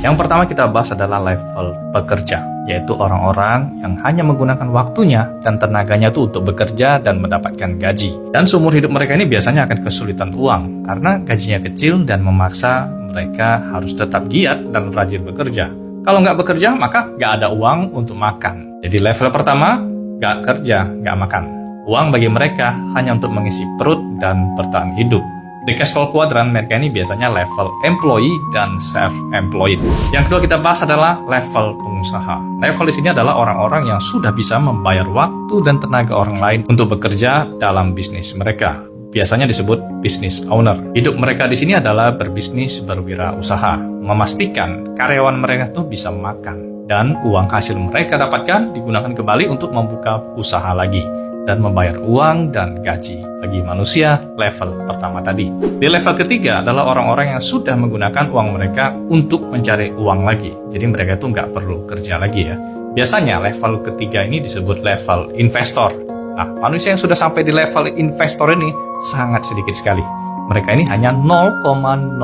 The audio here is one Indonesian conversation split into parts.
Yang pertama kita bahas adalah level pekerja, yaitu orang-orang yang hanya menggunakan waktunya dan tenaganya itu untuk bekerja dan mendapatkan gaji. Dan seumur hidup mereka ini biasanya akan kesulitan uang karena gajinya kecil dan memaksa mereka harus tetap giat dan rajin bekerja. Kalau nggak bekerja, maka nggak ada uang untuk makan. Jadi level pertama, nggak kerja, nggak makan. Uang bagi mereka hanya untuk mengisi perut dan bertahan hidup. Di cash flow quadrant, mereka ini biasanya level employee dan self-employed. Yang kedua kita bahas adalah level pengusaha. Level di sini adalah orang-orang yang sudah bisa membayar waktu dan tenaga orang lain untuk bekerja dalam bisnis mereka. Biasanya disebut business owner. Hidup mereka di sini adalah berbisnis berwirausaha, memastikan karyawan mereka tuh bisa makan dan uang hasil mereka dapatkan digunakan kembali untuk membuka usaha lagi dan membayar uang dan gaji bagi manusia level pertama tadi. Di level ketiga adalah orang-orang yang sudah menggunakan uang mereka untuk mencari uang lagi. Jadi mereka itu nggak perlu kerja lagi ya. Biasanya level ketiga ini disebut level investor. Nah, manusia yang sudah sampai di level investor ini sangat sedikit sekali. Mereka ini hanya 0,05%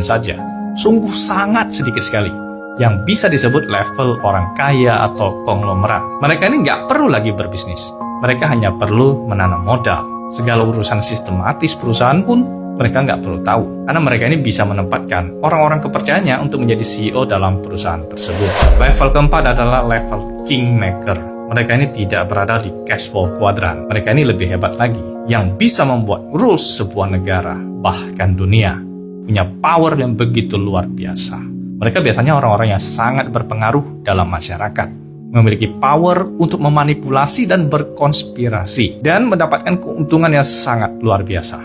saja. Sungguh sangat sedikit sekali yang bisa disebut level orang kaya atau konglomerat. Mereka ini nggak perlu lagi berbisnis. Mereka hanya perlu menanam modal. Segala urusan sistematis perusahaan pun mereka nggak perlu tahu. Karena mereka ini bisa menempatkan orang-orang kepercayaannya untuk menjadi CEO dalam perusahaan tersebut. Level keempat adalah level kingmaker. Mereka ini tidak berada di cash flow quadrant. Mereka ini lebih hebat lagi. Yang bisa membuat rules sebuah negara, bahkan dunia. Punya power yang begitu luar biasa. Mereka biasanya orang-orang yang sangat berpengaruh dalam masyarakat. Memiliki power untuk memanipulasi dan berkonspirasi. Dan mendapatkan keuntungan yang sangat luar biasa.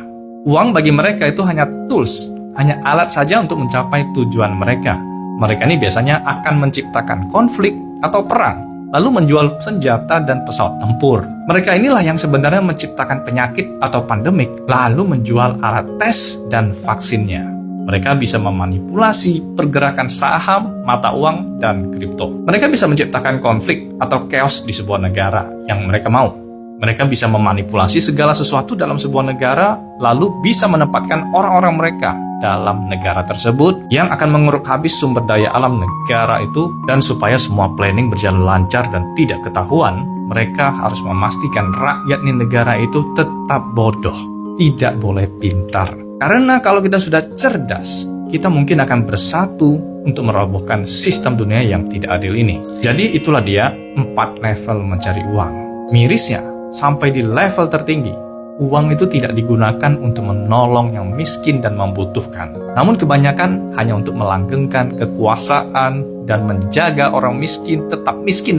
Uang bagi mereka itu hanya tools, hanya alat saja untuk mencapai tujuan mereka. Mereka ini biasanya akan menciptakan konflik atau perang, lalu menjual senjata dan pesawat tempur. Mereka inilah yang sebenarnya menciptakan penyakit atau pandemik, lalu menjual alat tes dan vaksinnya. Mereka bisa memanipulasi pergerakan saham, mata uang, dan kripto. Mereka bisa menciptakan konflik atau chaos di sebuah negara yang mereka mau. Mereka bisa memanipulasi segala sesuatu dalam sebuah negara, lalu bisa menempatkan orang-orang mereka dalam negara tersebut yang akan menguruk habis sumber daya alam negara itu. Dan supaya semua planning berjalan lancar dan tidak ketahuan, mereka harus memastikan rakyat di negara itu tetap bodoh, tidak boleh pintar. Karena kalau kita sudah cerdas, kita mungkin akan bersatu untuk merobohkan sistem dunia yang tidak adil ini. Jadi itulah dia 4 level mencari uang. Mirisnya, sampai di level tertinggi, uang itu tidak digunakan untuk menolong yang miskin dan membutuhkan. Namun kebanyakan hanya untuk melanggengkan kekuasaan dan menjaga orang miskin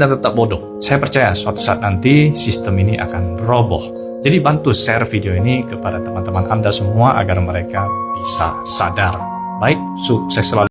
dan tetap bodoh. Saya percaya suatu saat nanti sistem ini akan roboh. Jadi bantu share video ini kepada teman-teman Anda semua agar mereka bisa sadar. Baik, sukses selalu.